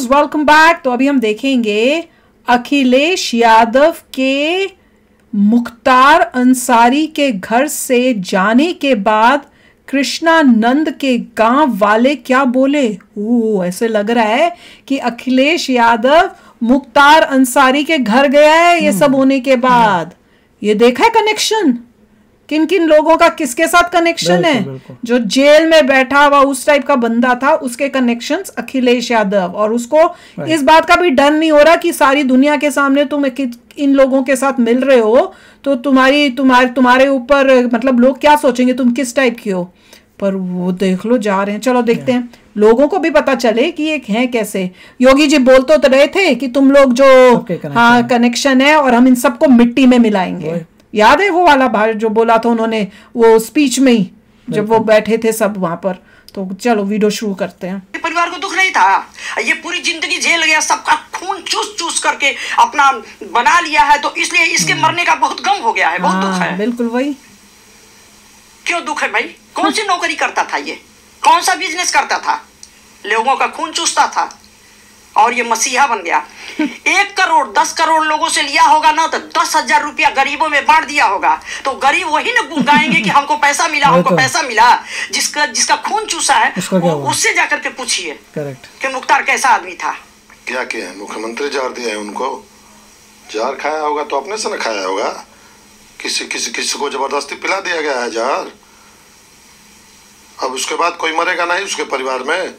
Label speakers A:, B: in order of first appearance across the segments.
A: Viewers, welcome back. तो अभी हम देखेंगे अखिलेश यादव के मुख्तार अंसारी के घर से जाने के बाद कृष्णानंद के गांव वाले क्या बोले। ऐसे लग रहा है कि अखिलेश यादव मुख्तार अंसारी के घर गया है ये सब होने के बाद। ये देखा है कनेक्शन, किन किन लोगों का किसके साथ कनेक्शन है। जो जेल में बैठा हुआ उस टाइप का बंदा था, उसके कनेक्शंस अखिलेश यादव, और उसको इस बात का भी डर नहीं हो रहा कि सारी दुनिया के सामने तुम इन लोगों के साथ मिल रहे हो तो तुम्हारे ऊपर मतलब लोग क्या सोचेंगे, तुम किस टाइप की हो। पर वो देख लो जा रहे हैं। चलो देखते हैं, लोगों को भी पता चले कि ये है कैसे। योगी जी बोल तो रहे थे कि तुम लोग जो कनेक्शन है और हम इन सबको मिट्टी में मिलाएंगे। याद है वो वाला भारत जो बोला था उन्होंने वो स्पीच में ही, जब वो बैठे थे सब वहां पर। तो चलो वीडियो शुरू करते हैं।
B: परिवार को दुख नहीं था, ये पूरी जिंदगी झेल गया, सबका खून चूस चूस करके अपना बना लिया है, तो इसलिए इसके मरने का बहुत गम हो गया है, बहुत दुख है।
A: बिल्कुल वही।
B: क्यों दुख है भाई? कौन सी नौकरी करता था ये, कौन सा बिजनेस करता था, लोगों का खून चूसता था और ये मसीहा बन गया। 1 करोड़ 10 करोड़ लोगों से लिया होगा ना, तो 10,000 रुपया गरीबों में बांट दिया होगा, तो गरीब वही ना गुनगाएंगे कि हमको पैसा मिला, हमको पैसा मिला। जिसका खून चूसा है उससे जाकर के पूछिए कि मुख्तार कैसा आदमी था।
C: क्या किया है? मुख्यमंत्री जार दिया है उनको। जार खाया होगा तो अपने से न खाया होगा, किसी को जबरदस्ती पिला दिया गया है जार। अब उसके बाद कोई मरेगा नहीं उसके परिवार में,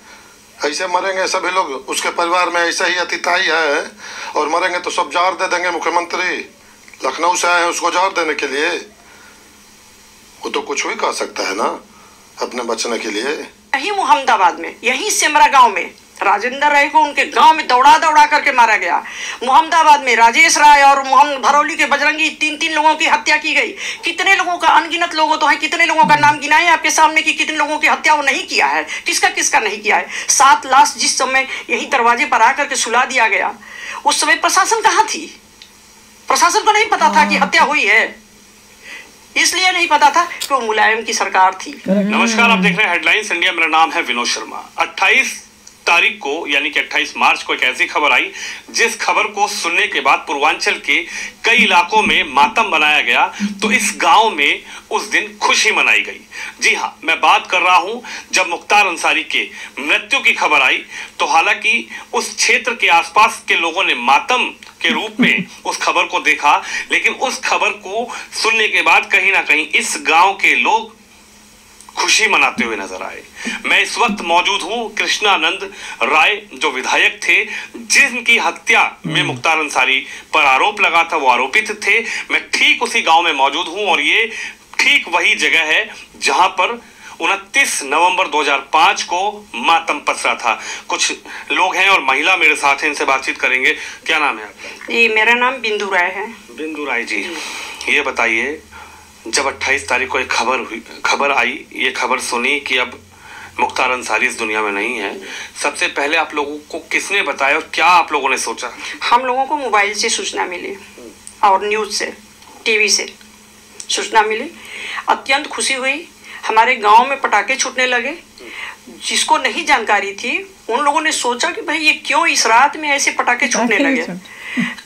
C: ऐसे मरेंगे सभी लोग। उसके परिवार में ऐसा ही अतिताई है और मरेंगे तो सब जार दे देंगे। मुख्यमंत्री लखनऊ से आए हैं उसको जार देने के लिए, वो तो कुछ भी कर सकता है ना अपने बचने के लिए।
B: यही मुहम्मदाबाद में, यही सिमरा गांव में राजेंद्र राय को उनके गांव में दौड़ा दौड़ा करके मारा गया। मुहम्मदाबाद में राजेश राय और मोहम्मद भरौली के बजरंगी 3 लोगों की हत्या की गई। कितने लोगों का, अनगिनत लोगों तो है, कितने लोगों का नाम गिनाए आपके सामने कि कितने लोगों की हत्या वो नहीं किया है, किसका किसका नहीं किया है। 7 लाश जिस समय यही दरवाजे पर आकर के सुला दिया गया, उस समय प्रशासन कहाँ थी? प्रशासन को नहीं पता था कि हत्या हुई है, इसलिए नहीं पता था कि वो मुलायम की सरकार थी।
D: नमस्कार, आप देख रहे हैं हेडलाइंस इंडिया। मेरा नाम है विनोद शर्मा। 28 तारीख को यानी कि 28 मार्च को एक ऐसी खबर आई जिस खबर को सुनने के बाद पूर्वांचल के कई इलाकों में मातम बनाया गया, तो इस गांव में उस दिन खुशी मनाई गई। जी हां, मैं बात कर रहा हूं जब मुख्तार अंसारी के मृत्यु की खबर आई, तो हालांकि उस क्षेत्र के आसपास के लोगों ने मातम के रूप में उस खबर को देखा, लेकिन उस खबर को सुनने के बाद कहीं ना कहीं इस गांव के लोग खुशी मनाते हुए नजर आए। मैं इस वक्त मौजूद हूं कृष्णानंद राय, जो विधायक थे जिनकी हत्या में मुख्तार अंसारी पर आरोप लगा था, वो आरोपित थे। मैं ठीक उसी गांव में मौजूद हूं और ये ठीक वही जगह है जहां पर 29 नवंबर 2005 को मातम पसरा था। कुछ लोग हैं और महिला मेरे साथ हैं, इनसे बातचीत करेंगे। क्या नाम है आपका?
B: जी, मेरा नाम बिंदु राय है।
D: बिंदु राय जी, ये बताइए, जब 28 तारीख को एक खबर आई, ये खबर सुनी कि अब मुख्तार अंसारी इस दुनिया में नहीं है, सबसे पहले आप लोगों को किसने बताया और क्या आप लोगों ने सोचा?
B: हम लोगों को मोबाइल से सूचना मिली और न्यूज़ से, टीवी से सूचना मिली। अत्यंत खुशी हुई। हमारे गांव में पटाखे छूटने लगे। जिसको नहीं जानकारी थी उन लोगों ने सोचा कि भाई ये क्यों इस रात में ऐसे पटाखे छूटने लगे।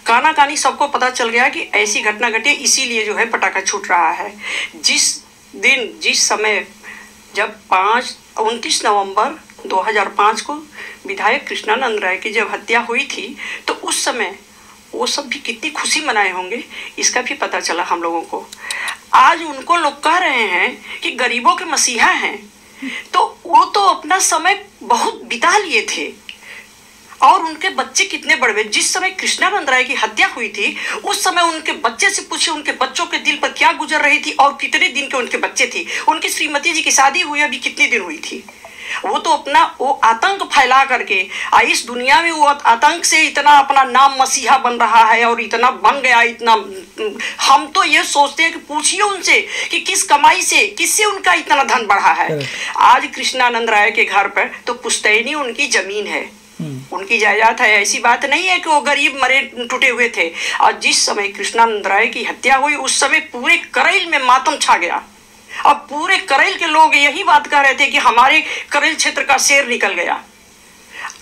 B: काना कानी सबको पता चल गया कि ऐसी घटना घटी, इसीलिए जो है पटाखा छूट रहा है। जिस समय जब 29 नवंबर 2005 को विधायक कृष्णानंद राय की जब हत्या हुई थी, तो उस समय वो सब भी कितनी खुशी मनाए होंगे, इसका भी पता चला हम लोगों को। आज उनको लोग कह रहे हैं कि गरीबों के मसीहा हैं, तो वो तो अपना समय बहुत बिता लिए थे और उनके बच्चे कितने बड़े। जिस समय कृष्णानंद राय की हत्या हुई थी उस समय उनके बच्चे से पूछे उनके बच्चों के दिल पर क्या गुजर रही थी और कितने दिन के उनके बच्चे थे। उनकी श्रीमती जी की शादी हुई अभी कितने दिन हुई थी। वो तो अपना वो आतंक फैला करके इस दुनिया में वो आतंक से इतना अपना नाम मसीहा बन रहा है और इतना बन गया, इतना। हम तो ये सोचते हैं कि पूछिए उनसे कि किस कमाई से, किससे उनका इतना धन बढ़ा है। आज कृष्णानंद राय के घर पर तो पुश्तैनी उनकी जमीन है, उनकी जायदाद है। ऐसी बात नहीं है कि वो गरीब मरे टूटे हुए थे। और जिस समय कृष्णानंद राय की हत्या हुई उस समय पूरे करैल में मातम छा गया। अब पूरे करैल के लोग यही बात कह रहे थे कि हमारे करैल क्षेत्र का शेर निकल गया।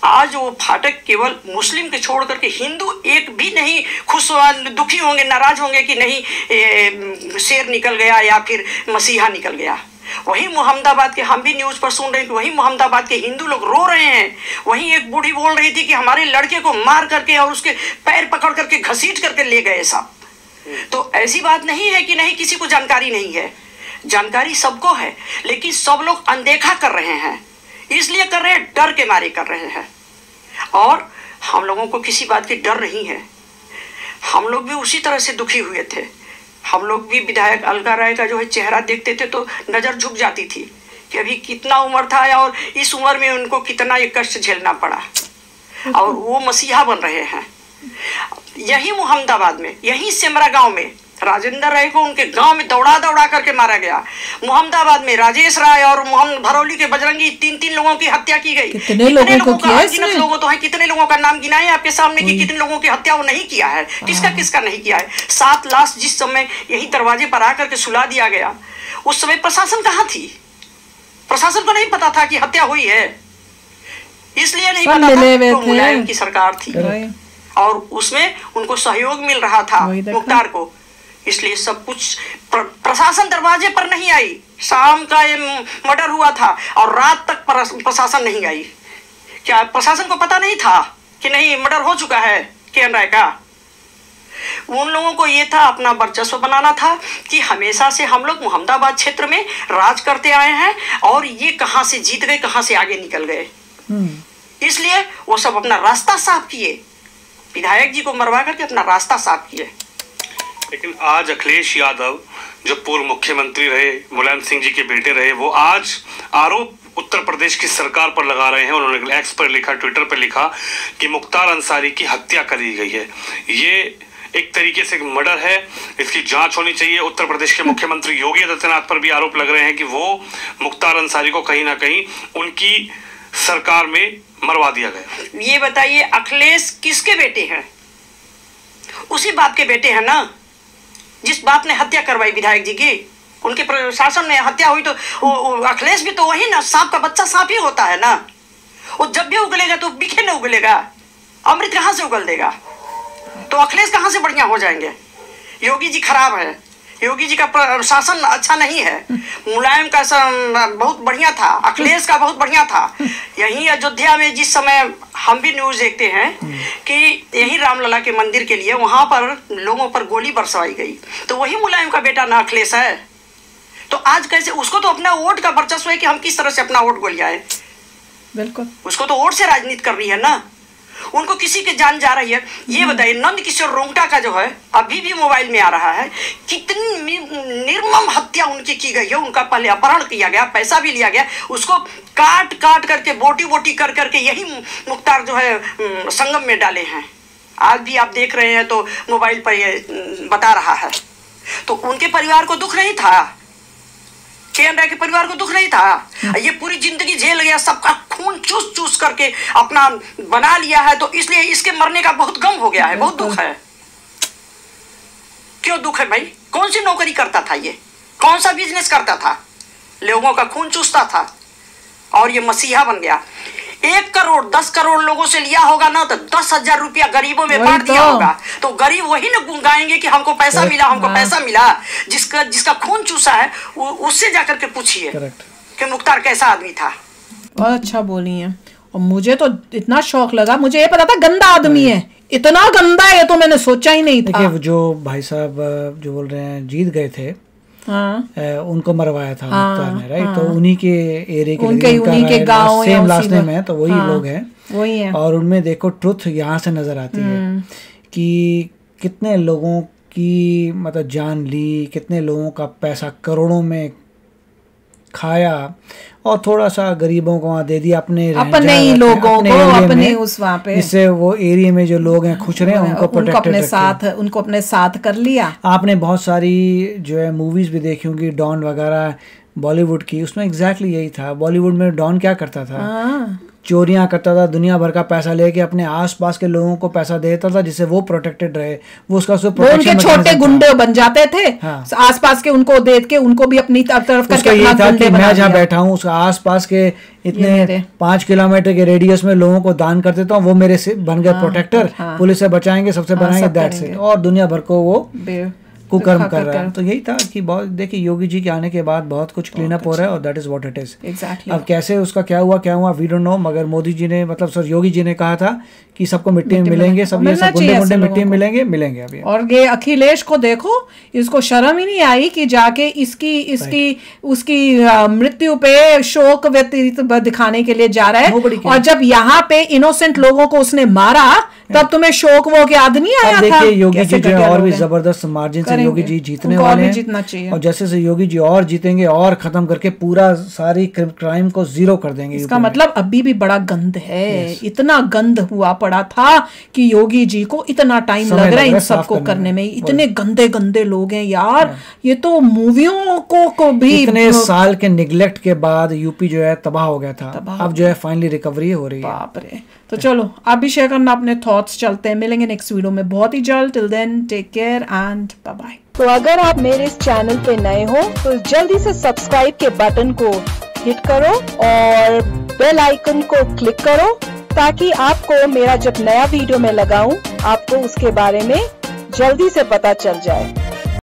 B: आज वो फाटक केवल मुस्लिम के छोड़ करके हिंदू एक भी नहीं खुश दुखी होंगे, नाराज होंगे कि नहीं शेर निकल गया या फिर मसीहा निकल गया। वही मोहम्मदाबाद के, हम भी न्यूज़ पर सुन रहे हैं कि वही मोहम्मदाबाद के हिंदू लोग रो रहे हैं। वहीं एक बूढ़ी बोल रही थी कि हमारे लड़के को मार करके और उसके पैर पकड़ करके घसीट करके ले गए साहब। तो ऐसी बात नहीं है कि नहीं किसी को जानकारी नहीं है, जानकारी सबको है, लेकिन सब लोग अनदेखा कर रहे हैं। इसलिए कर रहे हैं, डर के मारे कर रहे हैं। और हम लोगों को किसी बात की डर नहीं है। हम लोग भी उसी तरह से दुखी हुए थे। हम लोग भी विधायक अलका राय का जो है चेहरा देखते थे तो नज़र झुक जाती थी कि अभी कितना उम्र था और इस उम्र में उनको कितना ये कष्ट झेलना पड़ा, और वो मसीहा बन रहे हैं। यही मोहम्मदाबाद में, यही सिमरा गांव में राजेंद्र राय को उनके गांव में दौड़ा दौड़ा करके मारा गया। मोहम्मदाबाद में राजेश राय और मोहम्मद भरौली के बजरंगी 3 लोगों की हत्या की गई।
A: कितने लोगों का
B: अनगिनत लोगों तो है, कितने लोगों का नाम गिनाए आपके सामने कि कितने लोगों की हत्या वो नहीं किया है, किसका किसका नहीं किया है। 7 लाश जिस समय यही दरवाजे पर आकर के सुला दिया गया, उस समय प्रशासन कहाँ थी? प्रशासन को नहीं पता था कि हत्या हुई है, इसलिए नहीं पता था। तो मुलायम की सरकार थी और उसमें उनको सहयोग मिल रहा था मुख्तार को, इसलिए सब कुछ प्रशासन दरवाजे पर नहीं आई। शाम का ये मर्डर हुआ था और रात तक प्रशासन नहीं आई। क्या प्रशासन को पता नहीं था कि नहीं मर्डर हो चुका है के.एन. राय का? उन लोगों को ये था अपना वर्चस्व बनाना था कि हमेशा से हम लोग मोहम्मदाबाद क्षेत्र में राज करते आए हैं और ये कहाँ से जीत गए, कहाँ से आगे निकल गए। इसलिए वो सब अपना रास्ता साफ किए, विधायक जी को मरवा करके अपना रास्ता साफ किए।
D: लेकिन आज अखिलेश यादव जो पूर्व मुख्यमंत्री रहे, मुलायम सिंह जी के बेटे रहे, वो आज आरोप उत्तर प्रदेश की सरकार पर लगा रहे हैं। उन्होंने एक्स पर लिखा, ट्विटर पर लिखा कि मुख्तार अंसारी की हत्या करी गई है। ये एक तरीके से मर्डर है, इसकी जांच होनी चाहिए। उत्तर प्रदेश के मुख्यमंत्री योगी आदित्यनाथ पर भी आरोप लग रहे हैं कि वो मुख्तार अंसारी को कहीं ना कहीं उनकी सरकार में मरवा दिया गया।
B: ये बताइए अखिलेश किसके बेटे हैं? उसी बाप के बेटे हैं ना जिस बाप ने हत्या करवाई विधायक जी की। उनके प्रशासन में हत्या हुई तो अखिलेश भी तो वही ना, सांप का बच्चा सांप ही होता है ना। वो जब भी उगलेगा तो बिखे न उगलेगा, अमृत कहाँ से उगल देगा? तो अखिलेश कहाँ से बढ़िया हो जाएंगे? योगी जी खराब है, योगी जी का प्रशासन अच्छा नहीं है। मुलायम का बहुत बढ़िया था, अखिलेश का बहुत बढ़िया था। यहीं अयोध्या में जिस समय हम भी न्यूज़ देखते हैं कि यही रामलला के मंदिर के लिए वहाँ पर लोगों पर गोली बरसवाई गई, तो वही मुलायम का बेटा ना अखिलेश है। तो आज कैसे उसको तो अपना वोट का वर्चस्व है कि हम किस तरह से अपना वोट गोलियाए।
A: बिल्कुल,
B: उसको तो वोट से राजनीति कर रही है ना, उनको किसी के जान जा रही है। ये बताइए नंद किशोर रोंगटा का जो है अभी भी मोबाइल में आ रहा है, कितनी निर्मम हत्या उनकी की गई है। उनका पहले अपहरण किया गया, पैसा भी लिया गया, उसको काट काट करके बोटी बोटी कर करके यही मुख्तार जो है संगम में डाले हैं। आज भी आप देख रहे हैं तो मोबाइल पर ये बता रहा है। तो उनके परिवार को दुख नहीं था, के.एन. राय के परिवार को दुख नहीं था? ये पूरी जिंदगी झेल गया, सबका खून चूस चूस करके अपना बना लिया है, तो इसलिए इसके मरने का बहुत गम हो गया है, बहुत दुख है। क्यों दुख है भाई? कौन सी नौकरी करता था ये, कौन सा बिजनेस करता था, लोगों का खून चूसता था और ये मसीहा बन गया। 1 करोड़ 10 करोड़ लोगों से लिया होगा ना तो 10,000 रुपया गरीबों में बांट दिया होगा, तो गरीब वही ना गुनगाएंगे कि हमको पैसा मिला, हमको पैसा मिला। जिसका खून चूसा है उससे जाकर के पूछिए कि मुख्तार कैसा आदमी था।
A: बहुत अच्छा बोली है। और मुझे तो इतना शौक लगा, मुझे ये पता था गंदा आदमी है, इतना गंदा है तो मैंने सोचा ही नहीं था।
E: देखिए जो भाई साहब जो बोल रहे हैं जीत गए थे, उनको मरवाया था मुख्तार ने, राइट? तो उन्हीं के एरिया के
A: उन्हीं के गांव
E: सेम लास्ट नेम है, तो वही लोग हैं,
A: वही है।
E: और उनमें देखो ट्रुथ यहाँ से नजर आती है कि कितने लोगों की मतलब जान ली, कितने लोगों का पैसा करोड़ों में खाया और थोड़ा सा गरीबों को वहाँ दे दिया, अपने
A: ही लोगों को अपने उस वहाँ पे,
E: इससे वो एरिया में जो लोग हैं खुश रहे, उनको
A: अपने साथ कर लिया।
E: आपने बहुत सारी जो है मूवीज भी देखी होंगी डॉन वगैरह बॉलीवुड की, उसमें एग्जैक्टली यही था। बॉलीवुड में डॉन क्या करता था, चोरियां करता था, दुनिया भर का पैसा लेके अपने आसपास के लोगों को पैसा देता था जिससे वो प्रोटेक्टेड रहे, वो उसका
A: वो उनके छोटे गुंडे बन जाते थे।
E: हाँ।
A: आसपास के उनको देख के उनको भी अपनी तरफ करके
E: ये था कि मैं जहाँ
A: दिया।
E: बैठा हूँ उसका आसपास के इतने 5 किलोमीटर के रेडियस में लोगों को दान कर देता हूँ, वो मेरे से बन गए प्रोटेक्टर, पुलिस से बचाएंगे, सबसे बनाएंगे, दैट से, और दुनिया भर को वो कुकर्म कर रहा है। तो यही था कि बहुत, देखिए योगी जी के आने के बाद बहुत कुछ क्लीन अप हो रहा है और that is what it is.
A: Exactly.
E: अब कैसे उसका क्या हुआ वी डोंट नो, मगर मोदी जी ने, मतलब सर योगी जी ने कहा था कि सबको मिट्टी में मिलेंगे, सब ये सब गुंडे मिट्टी में मिलेंगे अभी।
A: और ये अखिलेश को देखो, इसको शर्म ही नहीं आई कि जाके उसकी मृत्यु पे शोक व्यतीत दिखाने के लिए जा रहा है, और जब यहाँ पे इनोसेंट लोगों को उसने मारा तब तुम्हें शोक वो याद नहीं आया था।
E: देखिए योगी जी जो है और भी जबरदस्त मार्जिन से योगी जी जीतने वाले हैं,
A: जीतना चाहिए,
E: और जैसे से योगी जी और जीतेंगे और खत्म करके पूरा सारी क्राइम को जीरो कर देंगे।
A: इसका मतलब अभी भी बड़ा गंद है, इतना गंद हुआ पड़ा था कि योगी जी को इतना टाइम लग रहा है इन सबको करने में। इतने गंदे गंदे लोग हैं यार, ये तो मूवियों को भी
E: इतने साल के निगलेक्ट के बाद यूपी जो है तबाह हो गया था, अब जो है फाइनली रिकवरी हो रही है।
A: बाप रे। तो चलो आप भी शेयर करना अपने थॉट्स, चलते हैं, मिलेंगे नेक्स्ट वीडियो में बहुत ही जल्द। Till then take care and bye bye.
F: तो अगर आप मेरे इस चैनल पे नए हो तो जल्दी से सब्सक्राइब के बटन को हिट करो और बेल आइकन को क्लिक करो, ताकि आपको मेरा जब नया वीडियो मैं लगाऊं आपको उसके बारे में जल्दी से पता चल जाए।